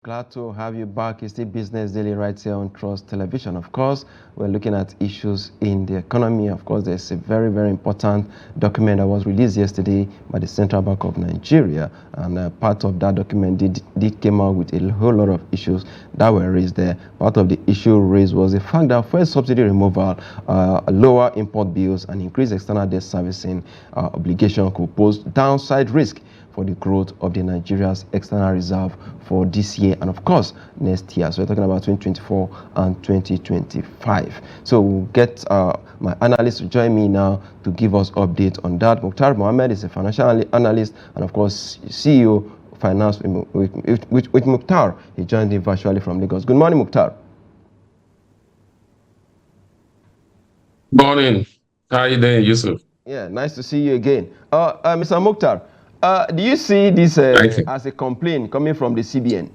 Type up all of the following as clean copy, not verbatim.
Glad to have you back. It's still Business Daily right here on Trust Television. Of course, we're looking at issues in the economy. Of course, there's a very, very important document that was released yesterday by the Central Bank of Nigeria. And part of that document did came out with a whole lot of issues that were raised there. Part of the issue raised was the fact that fuel subsidy removal, lower import bills, and increased external debt servicing obligation could pose downside risk for the growth of the Nigeria's external reserve for this year and of course next year. So we're talking about 2024 and 2025. So we'll get my analyst to join me now to give us update on that. Mukthar Muhammed is a financial analyst and of course CEO finance with Mukthar. He joined me virtually from Lagos. Good morning, Mukthar. Morning. How are you doing, Yusuf? Yeah, nice to see you again. Mr. Mukthar, do you see this as a complaint coming from the CBN?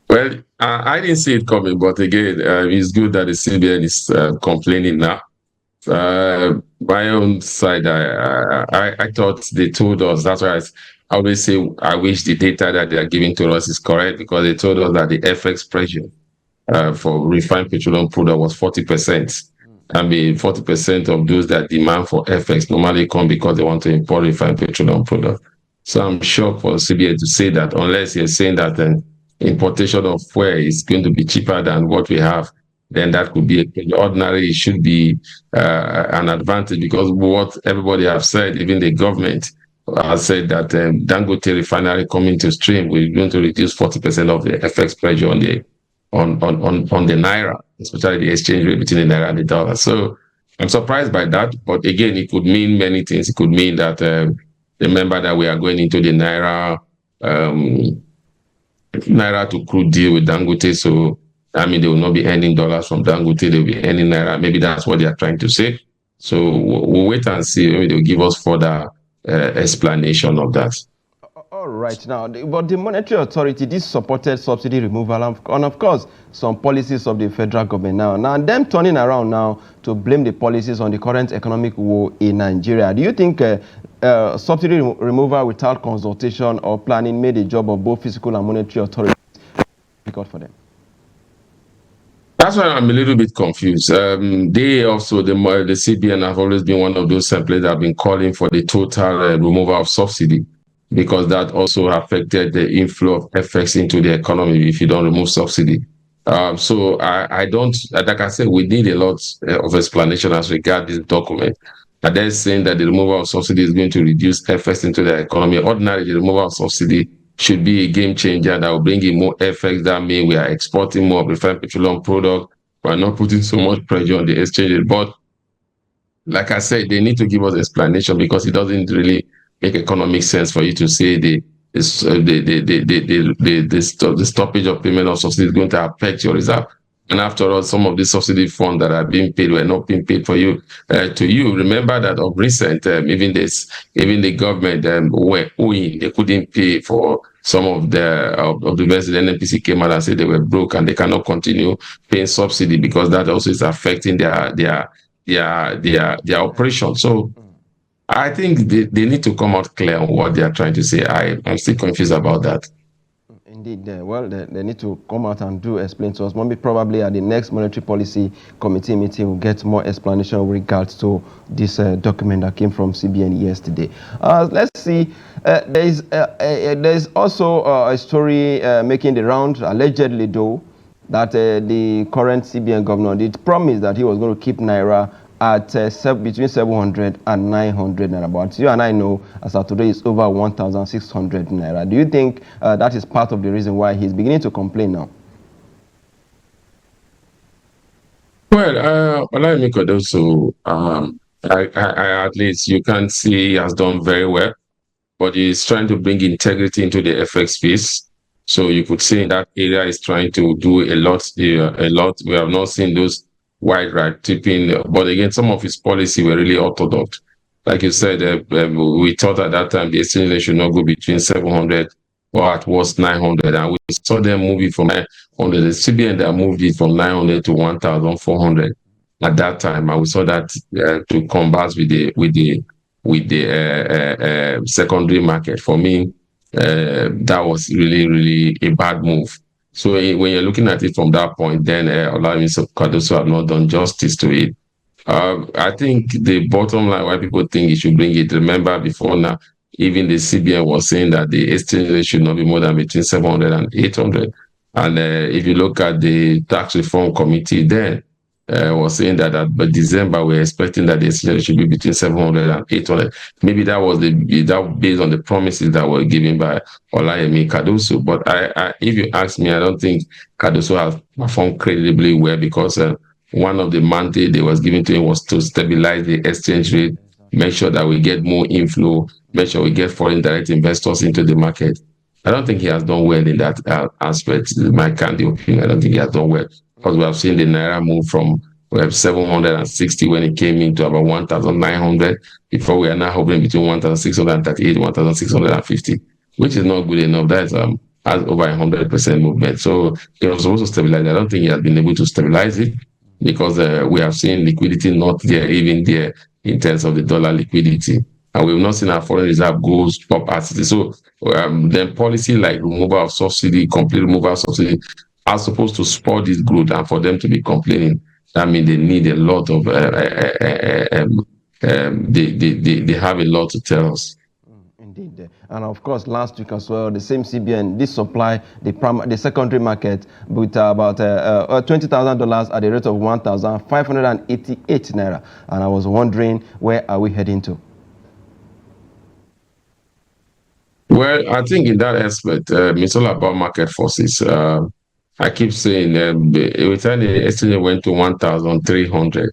Well, I didn't see it coming, but again, it's good that the CBN is complaining now. My own side, I thought they told us. That's why I always say I wish the data that they are giving to us is correct because they told us that the FX pressure for refined petroleum product was 40%. I mean, 40% of those that demand for FX normally come because they want to import refined petroleum product. So I'm shocked for CBN to say that unless you're saying that importation of fuel is going to be cheaper than what we have, then that could be ordinary. It should be an advantage because what everybody have said, even the government has said that Dangote refinery coming to stream, we're going to reduce 40% of the FX pressure on the naira, especially the exchange rate between the naira and the dollar. So I'm surprised by that, but again, it could mean many things. It could mean that remember that we are going into the naira to crude deal with Dangote. So I mean, they will not be earning dollars from Dangote; they'll be earning naira. Maybe that's what they are trying to say. So we'll wait and see. Maybe they'll give us further explanation of that. All right, now, but the monetary authority, this supported subsidy removal and of course some policies of the federal government now them turning around now to blame the policies on the current economic woe in Nigeria. Do you think subsidy removal without consultation or planning made the job of both fiscal and monetary authorities difficult for them? That's why I'm a little bit confused. They also, the CBN have always been one of those templates that have been calling for the total removal of subsidy because that also affected the inflow of FX into the economy if you don't remove subsidy. So I don't, like I said, we need a lot of explanation as regard this document. And they're saying that the removal of subsidy is going to reduce FX into the economy. Ordinarily, the removal of subsidy should be a game changer that will bring in more FX. That means we are exporting more refined petroleum product. We're not putting so much pressure on the exchange rate. But like I said, they need to give us explanation because it doesn't really make economic sense for you to say the stoppage of payment of subsidy is going to affect your reserve. And after all, some of the subsidy funds that are being paid were not being paid for you. To you, remember that of recent, even the government were owing, they couldn't pay for some of the best. The NNPC came out and said they were broke and they cannot continue paying subsidy because that also is affecting their operation. So I think they need to come out clear on what they are trying to say. I'm still confused about that. Indeed, well, they need to come out and explain to us. Maybe probably at the next monetary policy committee meeting, we'll get more explanation with regards to this document that came from CBN yesterday. Let's see. There's also a story making the round, allegedly though, that the current CBN governor did promise that he was going to keep Naira at between 700 and 900 naira. But you and I know, as of today, it's over 1,600 naira. Do you think that is part of the reason why he's beginning to complain now? Well, also, at least you can see he has done very well, but he's trying to bring integrity into the FX space. So you could say in that area is trying to do a lot. A lot. We have not seen those wide right tipping, but again, some of his policy were really orthodox. Like you said, we thought at that time the exchange rate should not go between 700 or at worst 900, and we saw them move it from 900. The CBN that moved it from 900 to 1,400 at that time, and we saw that to combat with the with the secondary market. For me, that was really, really a bad move. So when you're looking at it from that point, then Olawumi Cardoso have not done justice to it. I think the bottom line why people think you should bring it. Remember, before now, even the CBN was saying that the exchange rate should not be more than between 700 and 800. And if you look at the tax reform committee, then was saying that by December we're expecting that the exchange rate should be between 700 and 800. Maybe that was that based on the promises that were given by Olawumi Cardoso. But if you ask me, I don't think Cardoso has performed credibly well because. One of the mandate they was given to him was to stabilize the exchange rate, make sure that we get more inflow, make sure we get foreign direct investors into the market. I don't think he has done well in that aspect. My candid opinion, I don't think he has done well because we have seen the naira move from we have 760 when it came into about 1,900. Before we are now hovering between 1,638 and 1,650, which is not good enough. That's has over 100% movement. So he was supposed to stabilize. I don't think he has been able to stabilize it because we have seen liquidity not there, even there in terms of the dollar liquidity. And we've not seen our foreign reserve goes up as it is. So then policy like removal of subsidy, complete removal of subsidy, are supposed to spur this growth and for them to be complaining. That means they need a lot of, they have a lot to tell us. Indeed. And of course, last week as well, the same CBN did supply the secondary market with about $20,000 at the rate of 1,588 naira. And I was wondering, where are we heading to? Well, I think in that aspect, it's all about market forces. I keep saying every time the exchange went to 1,300,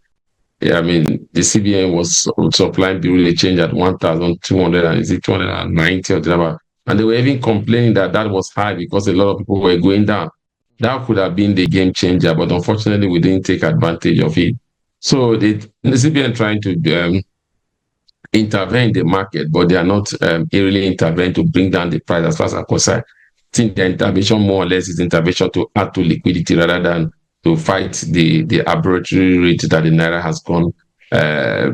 yeah, I mean, the CBN was supplying bureau change at 1,200 and is it 290 or whatever. And they were even complaining that that was high because a lot of people were going down. That could have been the game changer, but unfortunately, we didn't take advantage of it. So the CBN trying to intervene in the market, but they are not really intervening to bring down the price as far as I'm concerned. I think the intervention more or less is intervention to add to liquidity rather than to fight the arbitrary rate that the naira has gone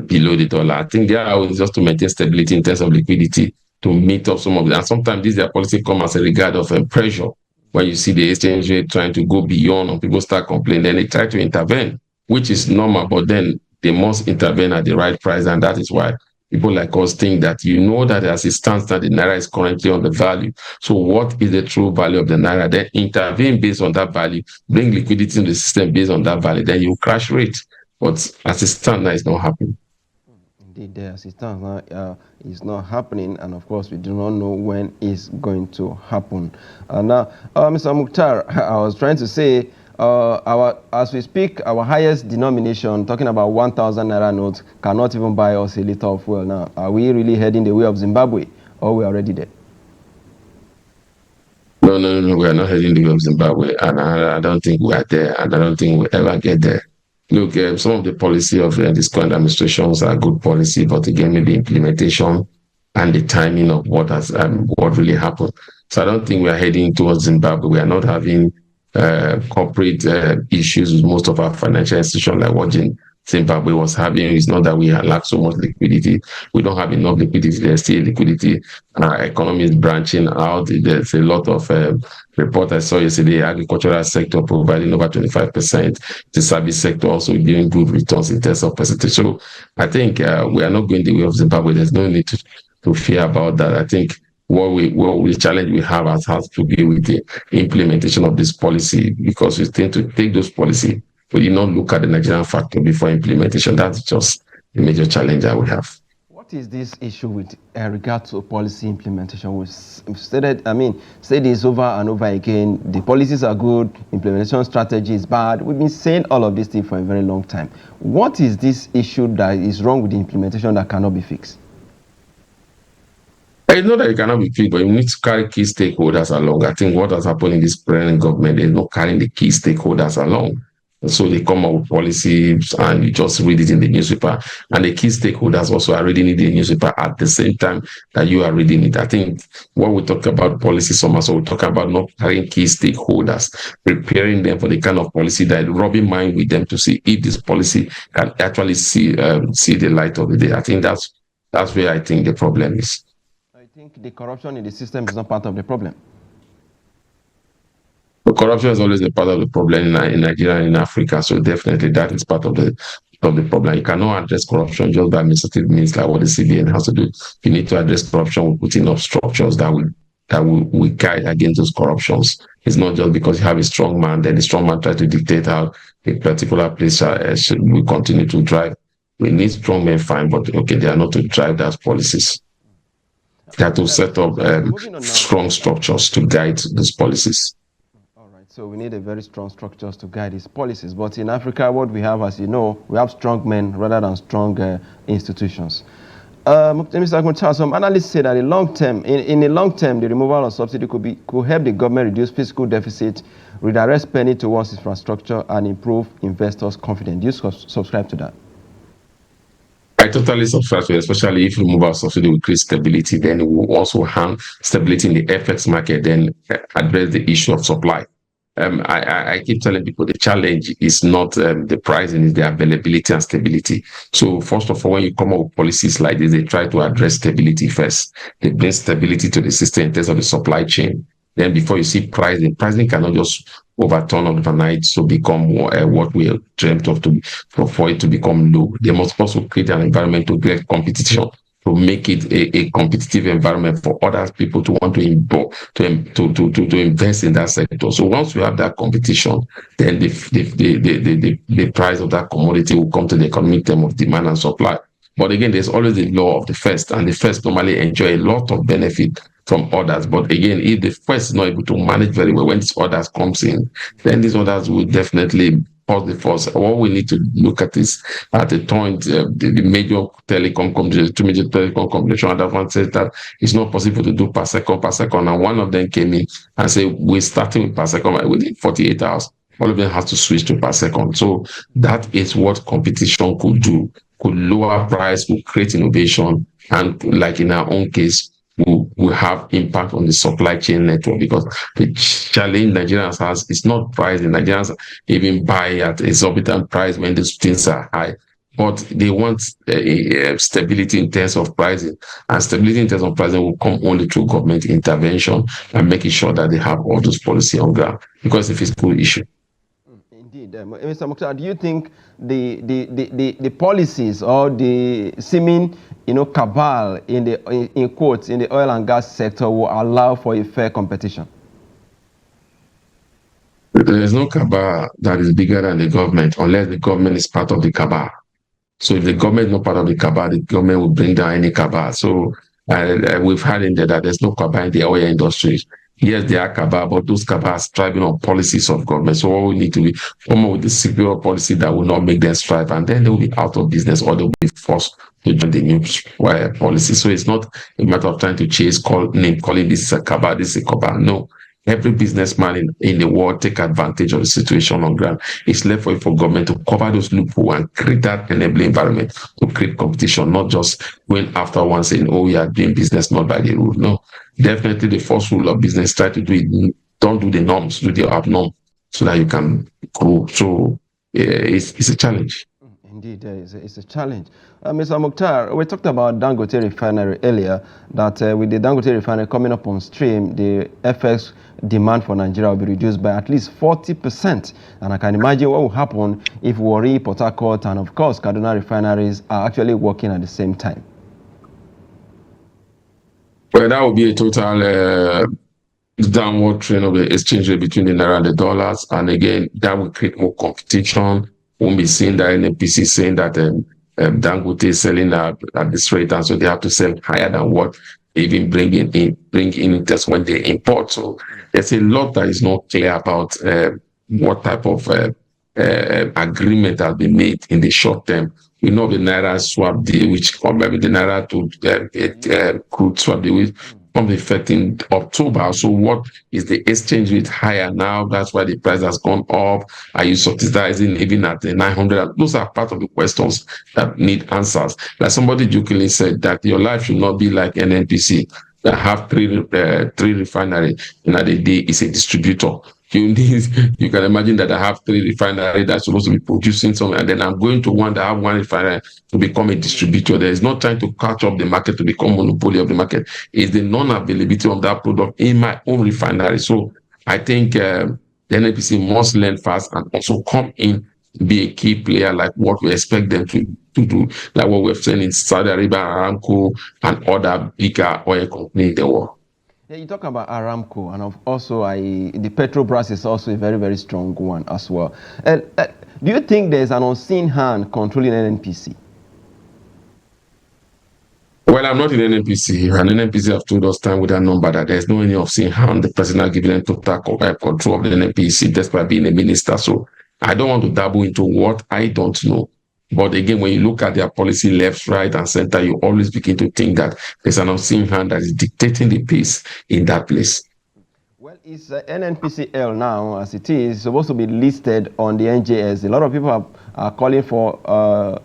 below the dollar. I think they are just to maintain stability in terms of liquidity to meet up some of them. And sometimes this their policy come as a regard of pressure. When you see the exchange rate trying to go beyond and people start complaining, then they try to intervene, which is normal, but then they must intervene at the right price. And that is why people like us think that that as it stands that the naira is currently on the value. So what is the true value of the naira? Then intervene based on that value, bring liquidity in the system based on that value, then you crash rate. But as it stands now, it's not happening. Indeed, the assistance now is not happening, and of course, we do not know when it's going to happen. Now, Mr. Mukthar, I was trying to say, as we speak, our highest denomination, talking about 1,000 naira notes, cannot even buy us a liter of fuel now. Are we really heading the way of Zimbabwe, or we are already there? No, we are not heading the way of Zimbabwe, and I don't think we are there, and I don't think we'll ever get there. Look, some of the policy of this current administrations are good policy, but again, maybe implementation and the timing of what really happened. So I don't think we are heading towards Zimbabwe. We are not having corporate issues with most of our financial institutions like what Zimbabwe was having. It's not that we lack so much liquidity. We don't have enough liquidity. There's still liquidity. Our economy is branching out. There's a lot of report I saw yesterday, agricultural sector providing over 25%. The service sector also giving good returns in terms of percentage. So I think we are not going the way of Zimbabwe. There's no need to fear about that. I think what the challenge we have has to be with the implementation of this policy, because we tend to take those policy, but you not look at the Nigerian factor before implementation. That's just the major challenge that we have. What is this issue with regard to policy implementation? We've said this over and over again. The policies are good, implementation strategy is bad. We've been saying all of these things for a very long time. What is this issue that is wrong with the implementation that cannot be fixed? It's not that it cannot be fixed, but you need to carry key stakeholders along. I think what has happened in this present government is not carrying the key stakeholders along. So they come up with policies and you just read it in the newspaper. And the key stakeholders also are reading it in the newspaper at the same time that you are reading it. I think when we talk about policy so we talk about not carrying key stakeholders, preparing them for the kind of policy that rubbing mind with them to see if this policy can actually see the light of the day. I think that's That's where I think the problem is. I think the corruption in the system is not part of the problem. But corruption is always a part of the problem in Nigeria and in Africa. So definitely that is part of the problem. You cannot address corruption just by administrative means like what the CBN has to do. You need to address corruption with putting up structures that will guide against those corruptions. It's not just because you have a strong man, then the strong man tries to dictate how a particular place will continue to drive. We need strong men, fine, but okay, they are not to drive those policies. They have to set up strong structures to guide those policies. All right, so we need a very strong structures to guide these policies. But in Africa, what we have, as you know, we have strong men rather than strong institutions. Mr. Mukthar, some analysts say that in the long term, the removal of subsidy could help the government reduce fiscal deficit, redirect spending towards infrastructure, and improve investors' confidence. Do you subscribe to that? I totally subscribe to it, especially if removal of subsidy will create stability, then it will also harm stability in the FX market, then address the issue of supply. I keep telling people the challenge is not the pricing, it's the availability and stability. So first of all, when you come up with policies like this, they try to address stability first. They bring stability to the system in terms of the supply chain. Then before you see pricing cannot just overturn overnight to become what we dreamt of for it to become low. They must also create an environment to create competition, to make it a competitive environment for other people to want to invest in that sector. So once we have that competition, then the price of that commodity will come to the economic term of demand and supply. But again, there's always the law of the first, and the first normally enjoy a lot of benefit from others. But again, if the first is not able to manage very well, when these others comes in, then these others will definitely pause the force. What we need to look at is at the point the major telecom companies, two major telecom companies, and that one says that it's not possible to do per second, and one of them came in and said we're starting with per second within 48 hours. All of them have to switch to per second. So that is what competition could do. Could lower price, could create innovation, and like in our own case, will have impact on the supply chain network, because the challenge Nigerians has is not pricing. Nigerians even buy at exorbitant price when these things are high, but they want stability in terms of pricing, and stability in terms of pricing will come only through government intervention and making sure that they have all those policy on ground, because it's a fiscal issue. Indeed. Mr. Mukthar, do you think the policies or the seeming cabal in quotes in the oil and gas sector will allow for a fair competition? There is no cabal that is bigger than the government unless the government is part of the cabal. So if the government is not part of the cabal, the government will bring down any cabal. So we've had in there that there's no cabal in the oil industry. Yes, there are cabal, but those cabals are striving on policies of government. So what we need to be come up with a secure policy that will not make them strive, and then they will be out of business, or they will be forced to join the new policy. So it's not a matter of trying to chase calling this a cabal, this is a cabal. No. Every businessman in the world take advantage of the situation on ground. It's left for government to cover those loopholes and create that enabling environment to create competition, not just going after one saying, oh, we are doing business not by the rule. No, definitely the first rule of business, try to do it, don't do the norms, do the abnorm, so that you can grow. So it's a challenge. Indeed, it's a challenge. Mr. Mukthar, we talked about Dangote refinery earlier, that with the Dangote refinery coming up on stream, the FX demand for Nigeria will be reduced by at least 40%. And I can imagine what will happen if Warri, Port Harcourt, and of course, Kaduna refineries are actually working at the same time. Well, that would be a total downward trend of the exchange rate between the Naira and the dollars. And again, that will create more competition. Won't be seeing that NNPC saying that Dangote is selling at this rate, and so they have to sell higher than what they even bring in just when they import. So there's a lot that is not clear about what type of agreement has been made in the short term. We know the Naira swap deal, which maybe the Naira to crude swap deal, which comes effect in October. So what is the exchange rate higher now? That's why the price has gone up. Are you subsidizing even at the 900? Those are part of the questions that need answers. Like somebody jokingly said that your life should not be like NNPC that have three refineries, and at the day is a distributor. you can imagine that I have 3 refineries that's supposed to be producing something, and then I'm going to one that have 1 refinery to become a distributor. There is no trying to catch up the market to become monopoly of the market. It's the non-availability of that product in my own refinery. So I think the NNPC must learn fast and also come in, be a key player like what we expect them to do, like what we've seen in Saudi Arabia, Aramco, and other bigger oil companies in the world. Yeah, you talk about Aramco, and also the Petrobras is also a very, very strong one as well. Do you think there's an unseen hand controlling NNPC? Well, I'm not in NNPC, and NNPC have told us time with that number that there's no any unseen hand. The president giving them total control of the NNPC despite being a minister. So I don't want to dabble into what I don't know. But again, when you look at their policy left, right, and center, you always begin to think that there's an unseen hand that is dictating the pace in that place. Well, it's NNPCL now, as it is, supposed to be listed on the NJS. A lot of people are calling for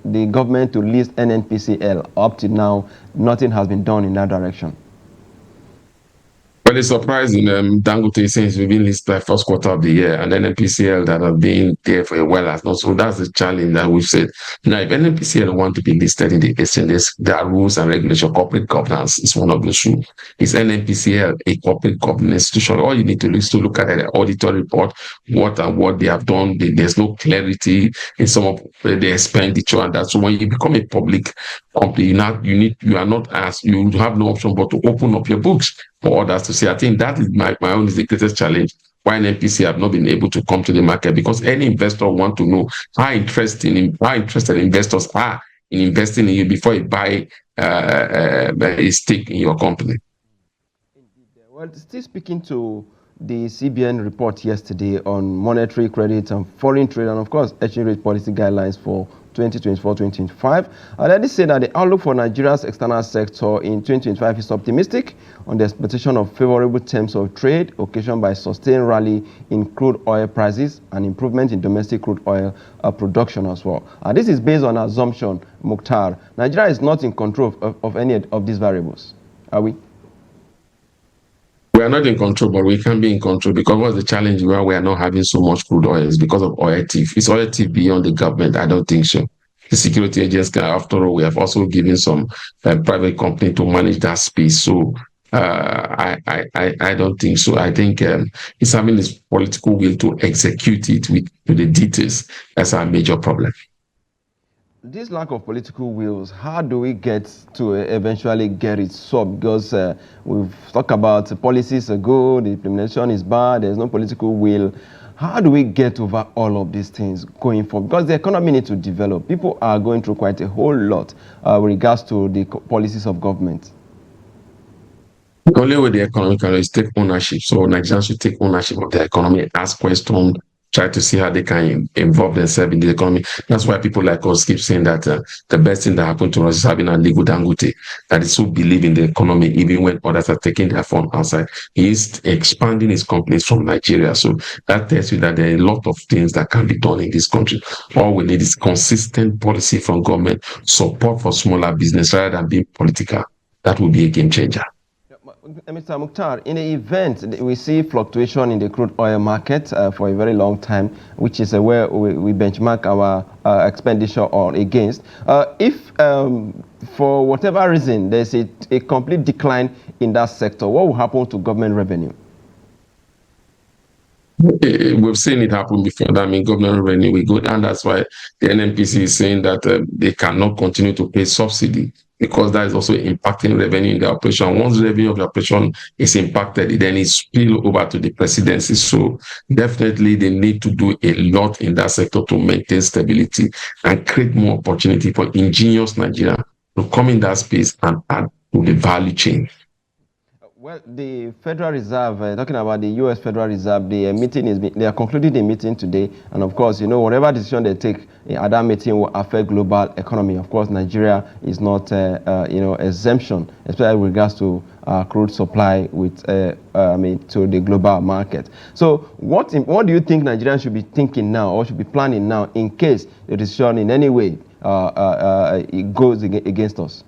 the government to list NNPCL. Up to now, nothing has been done in that direction. But it's surprising. Dangote since we've been listed by first quarter of the year, and NNPCL that have been there for a while as well. So that's the challenge that we've said. Now, if NNPCL want to be listed in the SNS, there are rules and regulations. Corporate governance is one of the rules. Is NNPCL a corporate governance institution? All you need to do is to look at the auditor report, what they have done. There's no clarity in some of the expenditure and that. So when you become a public company, you are not asked, you have no option but to open up your books for others to see. I think that is my own is the greatest challenge. Why NNPC have not been able to come to the market, because any investor want to know how interested investors are in investing in you before you buy a stake in your company. Well, still speaking to the CBN report yesterday on monetary credit and foreign trade, and of course exchange rate policy guidelines for 2024-2025. Let me say that the outlook for Nigeria's external sector in 2025 is optimistic on the expectation of favorable terms of trade, occasioned by sustained rally in crude oil prices and improvement in domestic crude oil production as well. This is based on assumption, Mukthar, Nigeria is not in control of any of these variables. Are we? We are not in control, but we can be in control, because what's the challenge where we are not having so much crude oil is because of oil thief. Is oil thief beyond the government? I don't think so. The security agency, after all, we have also given some private company to manage that space. So I don't think so. I think it's having this political will to execute it to the details. That's our major problem. This lack of political wills, how do we get to eventually get it solved? Because we've talked about the policies are good, the implementation is bad, there's no political will. How do we get over all of these things going forward? Because the economy needs to develop. People are going through quite a whole lot with regards to the policies of government. The only way the economy can is take ownership. So Nigerians should take ownership of the economy, ask questions, try to see how they can involve themselves in the economy. That's why people like us keep saying that the best thing that happened to us is having a legal Dangote that is so believe in the economy, even when others are taking their fund outside. He is expanding his companies from Nigeria. So that tells you that there are a lot of things that can be done in this country. All we need is consistent policy from government, support for smaller business rather than being political. That will be a game changer. Mr. Mukthar, in the event we see fluctuation in the crude oil market for a very long time, which is where we benchmark our expenditure on against. If for whatever reason there's a complete decline in that sector, what will happen to government revenue? We've seen it happen before. That means government revenue will go down. That's why the NNPC is saying that they cannot continue to pay subsidy, because that is also impacting revenue in the operation. Once the revenue of the operation is impacted, then it spill over to the presidency. So definitely they need to do a lot in that sector to maintain stability and create more opportunity for ingenious Nigeria to come in that space and add to the value chain. Well, the Federal Reserve, talking about the U.S. Federal Reserve, they are concluding the meeting today, and of course, whatever decision they take at that meeting will affect global economy. Of course, Nigeria is not, exemption, especially with regards to crude supply to the global market. So, what do you think Nigerians should be thinking now, or should be planning now, in case the decision in any way it goes against us?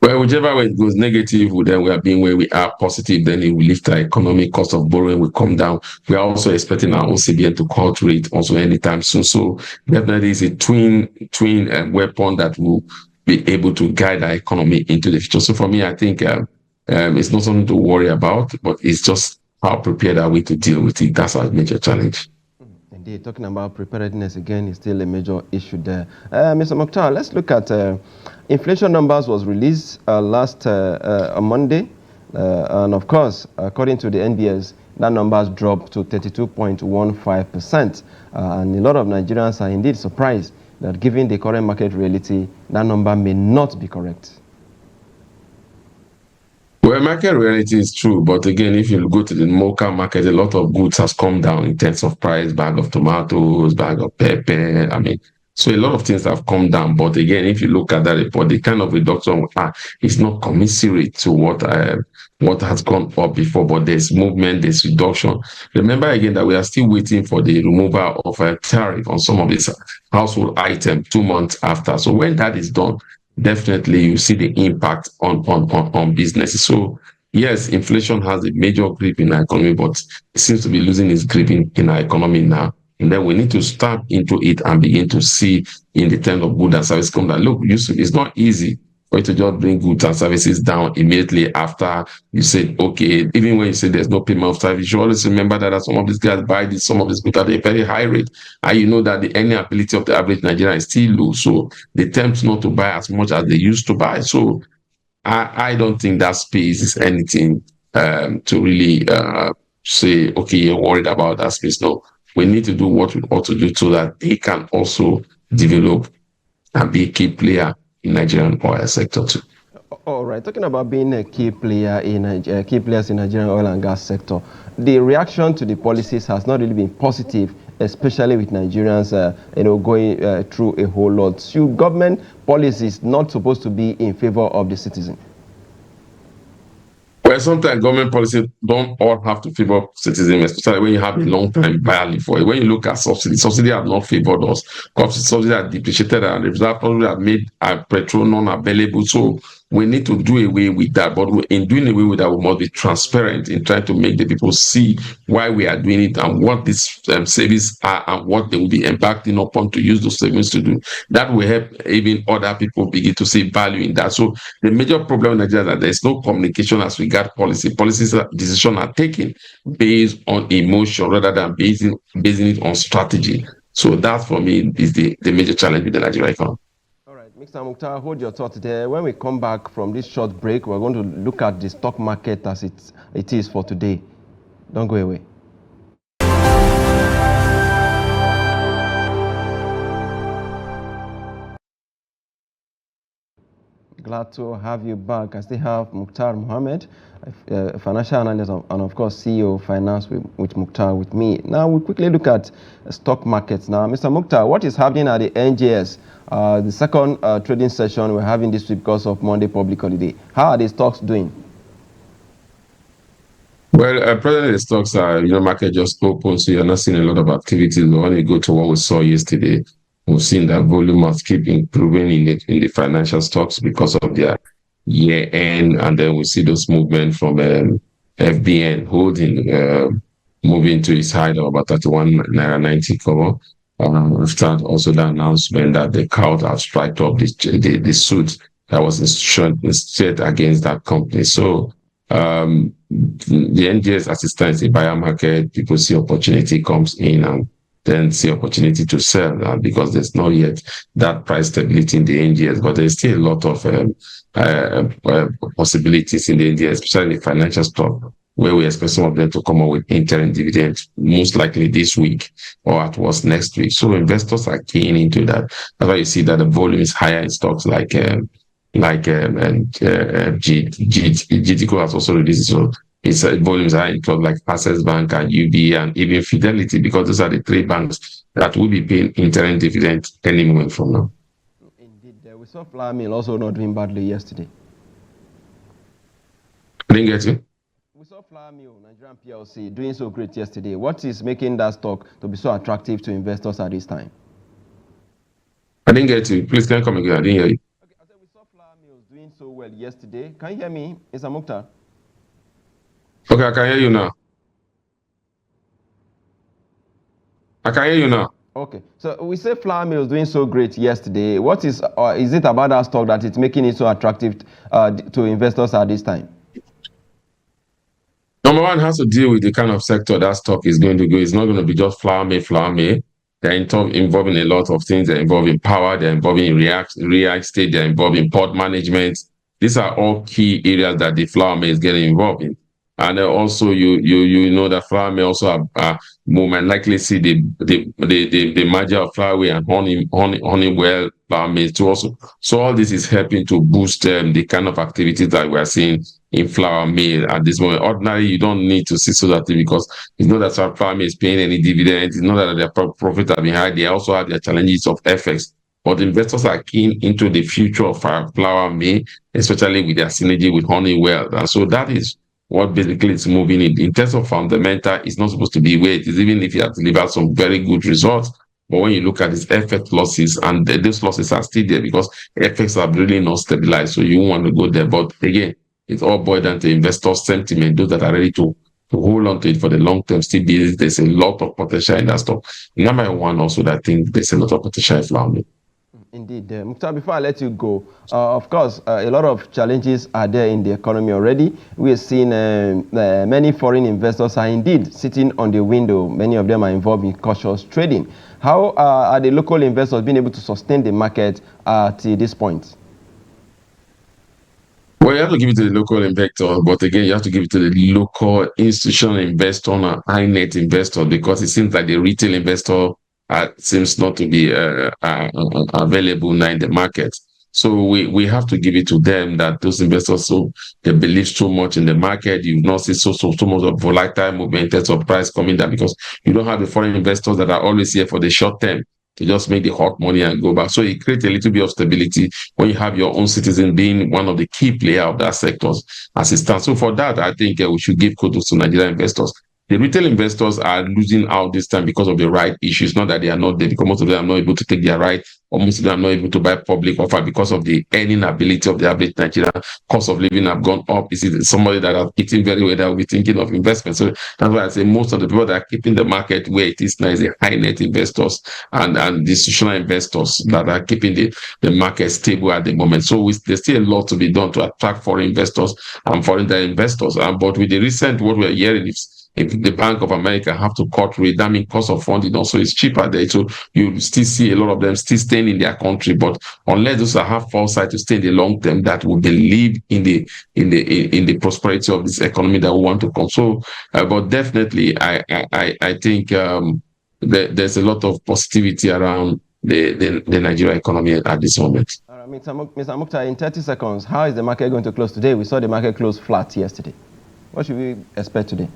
Well, whichever way it goes, negative, then we are being where we are, positive, then it will lift our economy, cost of borrowing will come down. We are also expecting our own CBN to cut rate also anytime soon. So definitely it's a twin weapon that will be able to guide our economy into the future. So for me, I think it's not something to worry about, but it's just how prepared are we to deal with it. That's our major challenge. Indeed, talking about preparedness again is still a major issue there. Mr. Mukthar, let's look at inflation numbers was released last on Monday. And of course, according to the NBS, that numbers dropped to 32.15%. And a lot of Nigerians are indeed surprised that given the current market reality, that number may not be correct. Well, market reality is true, but again, if you go to the local market, a lot of goods has come down in terms of price, bag of tomatoes, bag of pepper. I mean, so a lot of things have come down. But again, if you look at that report, the kind of reduction is not commensurate to what has gone up before. But there's movement, there's reduction. Remember again that we are still waiting for the removal of a tariff on some of these household items 2 months after. So when that is done, definitely you see the impact on businesses. So yes, inflation has a major grip in our economy, but it seems to be losing its grip in our economy now. And then we need to start into it and begin to see in the terms of goods and services come that look, Yusuf, it's not easy for you to just bring goods and services down immediately after you said, okay, even when you say there's no payment of tariff, you should always remember that some of these guys buy this, some of these goods at a very high rate. And you know that the earning ability of the average Nigerian is still low. So they tempt not to buy as much as they used to buy. So I don't think that space is anything to really say, okay, you're worried about that space. No, we need to do what we ought to do so that they can also develop and be a key player in Nigerian oil sector too. All right, talking about being a key player in key players in Nigerian oil and gas sector, the reaction to the policies has not really been positive, especially with Nigerians, going through a whole lot. Should government policies not supposed to be in favor of the citizen? Well, sometimes government policy don't all have to favor citizens, especially when you have a long-time value for it. When you look at subsidy have not favored us. Subsidy have depreciated and reserve have made our petrol non-available. So we need to do away with that. But in doing away with that, we must be transparent in trying to make the people see why we are doing it and what these savings are and what they will be embarking upon to use those savings to do. That will help even other people begin to see value in that. So the major problem in Nigeria is that there is no communication as regards policy. Decisions are taken based on emotion rather than basing it on strategy. So that for me is the major challenge with the Nigerian economy. All right, Mr. Mukthar, hold your thought there. When we come back from this short break, we're going to look at the stock market as it is for today. Don't go away. Glad to have you back. I still have Mukthar Muhammed, a financial analyst, and of course CEO of Finance with Mukthar with me. Now we quickly look at stock markets. Now, Mr. Mukthar, what is happening at the NJS? The second trading session we're having this week because of Monday public holiday. How are the stocks doing? Well, presently the stocks are, market just open, so you're not seeing a lot of activity. But when you go to what we saw yesterday, we've seen that volume must keep improving in the financial stocks because of their year end, and then we see those movement from FBN holding moving to its high of about 31 naira 90 cover. After also the announcement that the crowd have striked up the suit that was initiated against that company. So the NGS assistance in buyer market, people see opportunity comes in and then see opportunity to sell because there's not yet that price stability in the NGS, but there's still a lot of possibilities in the NGS, especially in the financial stock, where we expect some of them to come up with interim dividends, most likely this week or at worst next week. So investors are keen into that. That's why you see that the volume is higher in stocks like GTCO has also released. So its volumes are in clubs like Access Bank and UB and even Fidelity, because those are the three banks that will be paying interim dividend any moment from now. Indeed, we saw Flour Mill also not doing badly yesterday. I didn't get you. We saw Flour Mill, Nigerian PLC, doing so great yesterday. What is making that stock to be so attractive to investors at this time? I didn't get you. Please can you come again? I didn't hear you. so well yesterday. Can you hear me, Mr. Mukthar? Okay, I can hear you now. I can hear you now. Okay, so we say flour mill is doing so great yesterday. What is it about that stock that it's making it so attractive to investors at this time? Number one has to deal with the kind of sector that stock is going to go. It's not going to be just flour mill, flour mill. They're involving a lot of things. They're involving power. They're involving real estate. They're involving port management. These are all key areas that the flour mill is getting involved in. And also, you know that flour mill also more likely see the merger of flour and Honeywell flour mill too also. So all this is helping to boost the kind of activities that we're seeing in flour mill at this moment. Ordinarily, you don't need to see so that because it's not that flour mill is paying any dividends. It's not that their profits are being high. They also have their challenges of FX. But investors are keen into the future of flour mill, especially with their synergy with Honeywell. And so that is what basically is moving it. In terms of fundamental, it's not supposed to be where it is, even if you have delivered some very good results. But when you look at these FX losses, and those losses are still there because FX are really not stabilized, so you won't want to go there. But again, it's all boiled down to investor sentiment, those that are ready to hold on to it for the long term. Still, there's a lot of potential in that stock. Number one, also, that I think there's a lot of potential in flour mill. Indeed. Mukthar, before I let you go, of course, a lot of challenges are there in the economy already. We have seen many foreign investors are indeed sitting on the window. Many of them are involved in cautious trading. How are the local investors being able to sustain the market at this point? Well, you have to give it to the local investor, but again, you have to give it to the local institutional investor and high net investor, because it seems like the retail investor seems not to be available now in the market. So we have to give it to them, that those investors, so they believe so much in the market. You've not seen so much of volatile movement in terms of price coming down, because you don't have the foreign investors that are always here for the short term to just make the hot money and go back. So it creates a little bit of stability when you have your own citizen being one of the key players of that sector as it stands. So for that, I think we should give kudos to Nigerian investors. The retail investors are losing out this time because of the right issues, not that they are not there, because most of them are not able to take their right, or most of them are not able to buy public offer because of the earning ability of the average Nigerian. Cost of living have gone up. Is it somebody that are eating very well that will be thinking of investment? So that's why I say most of the people that are keeping the market where it is now is the high net investors and the institutional investors that are keeping the market stable at the moment. So there's still a lot to be done to attract foreign investors and foreign investors. But with the recent, what we're hearing is, if the Bank of America have to cut rate, that means cost of funding also is cheaper there. So you still see a lot of them still staying in their country. But unless those that have foresight to stay in the long term, that will believe in the prosperity of this economy that we want to come. So, but definitely, I think there's a lot of positivity around the Nigerian economy at this moment. All right, Mr. Mukthar, in 30 seconds, how is the market going to close today? We saw the market close flat yesterday. What should we expect today?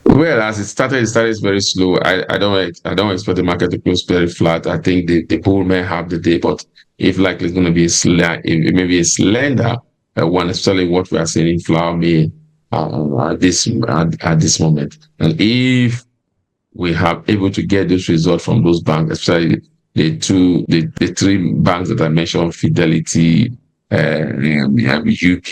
Well, as it started very slow. I don't expect the market to close very flat. I think the bull may have the day, but if likely it's going to be maybe a slender one, especially what we are seeing in flour mill at this moment. And if we have able to get those results from those banks, especially the three banks that I mentioned, Fidelity, we have UP,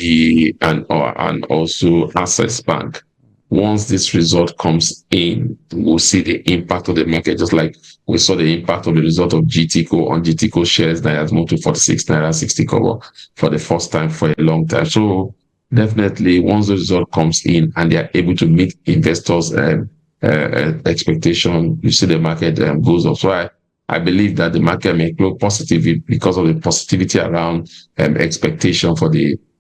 and also Access Bank. Once this result comes in, we'll see the impact of the market, just like we saw the impact of the result of GTCO on GTCO shares that has moved to 46 naira 60 kobo for the first time for a long time. So definitely, once the result comes in and they are able to meet investors' expectation, you see the market goes up. So I believe that the market may grow positively because of the positivity around expectation for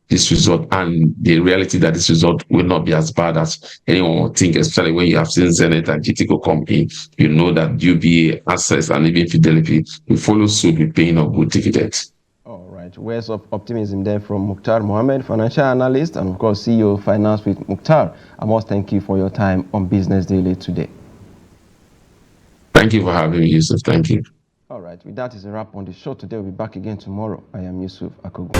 this result, and the reality that this result will not be as bad as anyone would think, especially when you have seen Zenith and GTCO come in. You know that UBA, Access, and even Fidelity will follow suit with paying of good dividends. All right. Words of optimism there from Mukthar Muhammed, financial analyst, and of course CEO of Finance with Mukthar. I must thank you for your time on Business Daily today. Thank you for having me, Yusuf. Thank you. All right. With that is a wrap on the show today. We'll be back again tomorrow. I am Yusuf Akogu.